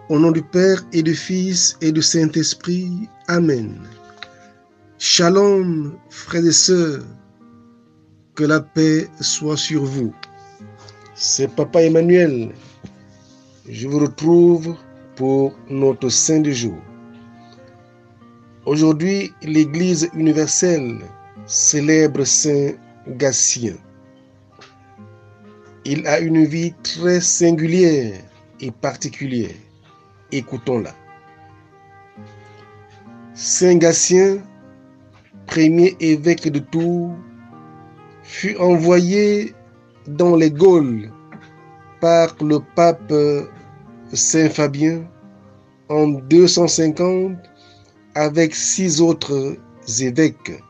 Au nom du Père et du Fils et du Saint-Esprit. Amen. Shalom, frères et sœurs. Que la paix soit sur vous. C'est Papa Emmanuel. Je vous retrouve pour notre Saint du jour. Aujourd'hui, l'Église universelle célèbre Saint Gatien. Il a une vie très singulière et particulière. Écoutons-la. Saint Gatien, premier évêque de Tours, fut envoyé dans les Gaules par le pape Saint Fabien en 250 avec 6 autres évêques.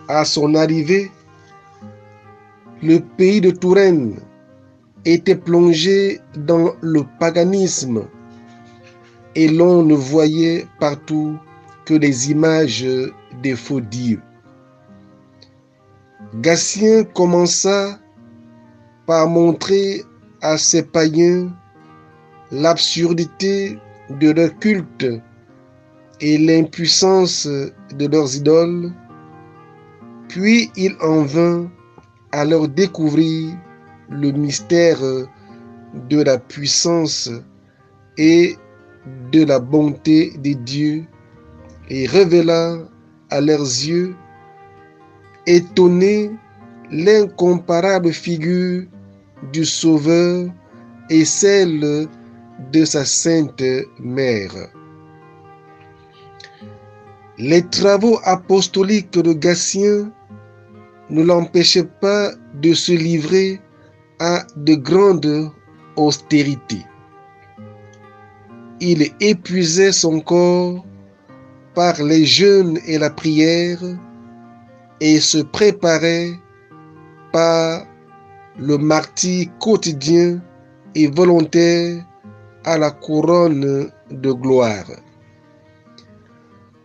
À son arrivée, le pays de Touraine était plongé dans le paganisme et l'on ne voyait partout que les images des faux dieux. Gatien commença par montrer à ces païens l'absurdité de leur culte et l'impuissance de leurs idoles, puis il en vint à leur découvrir le mystère de la puissance et de la bonté des dieux et révéla à leurs yeux étonnés l'incomparable figure du Sauveur et celle de sa sainte mère. Les travaux apostoliques de Gatien ne l'empêchaient pas de se livrer à de grandes austérités. Il épuisait son corps par les jeûnes et la prière et se préparait par le martyre quotidien et volontaire à la couronne de gloire.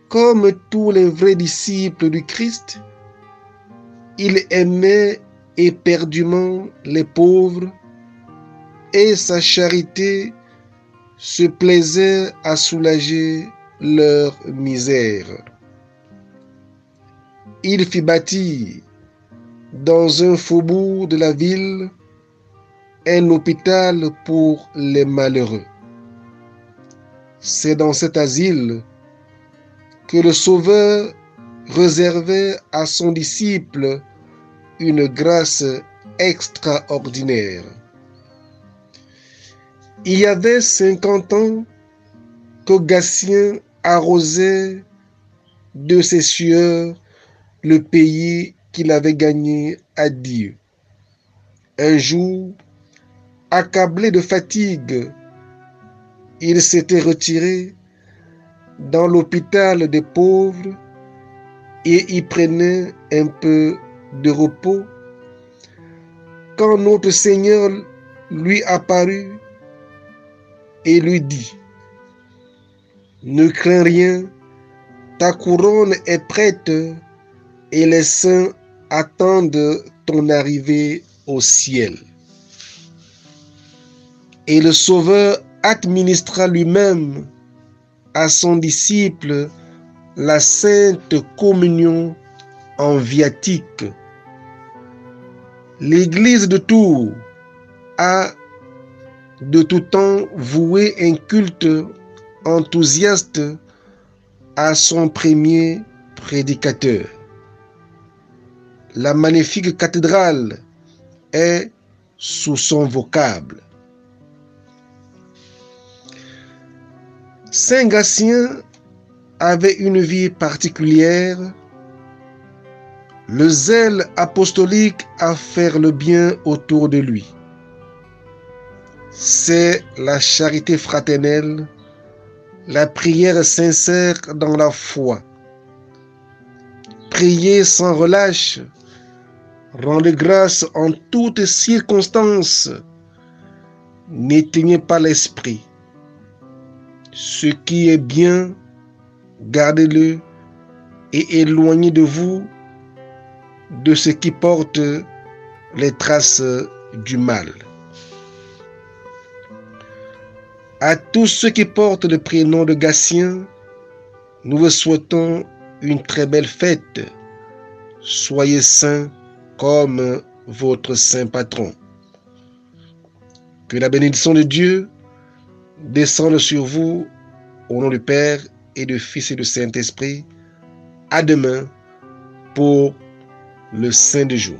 Comme tous les vrais disciples du Christ, il aimait éperdument les pauvres et sa charité se plaisait à soulager leur misère. Il fit bâtir dans un faubourg de la ville un hôpital pour les malheureux. C'est dans cet asile que le Sauveur réservait à son disciple une grâce extraordinaire. Il y avait 50 ans que Gatien arrosait de ses sueurs le pays qu'il avait gagné à Dieu. Un jour, accablé de fatigue, il s'était retiré dans l'hôpital des pauvres et y prenait un peu de repos quand notre Seigneur lui apparut et lui dit: « Ne crains rien, ta couronne est prête et les saints attendent ton arrivée au ciel. » Et le Sauveur administra lui-même à son disciple la sainte communion en viatique. L'Église de Tours a de tout temps voué un culte enthousiaste à son premier prédicateur. La magnifique cathédrale est sous son vocable. Saint Gatien avait une vie particulière, le zèle apostolique à faire le bien autour de lui. C'est la charité fraternelle, la prière sincère dans la foi. Prier sans relâche, rendre grâce en toutes circonstances, n'éteignez pas l'esprit. Ce qui est bien, gardez-le et éloignez de vous de ce qui porte les traces du mal. À tous ceux qui portent le prénom de Gatien, nous vous souhaitons une très belle fête. Soyez saints comme votre saint patron. Que la bénédiction de Dieu descende sur vous au nom du Père et du Fils et du Saint-Esprit. À demain pour le Saint de jour.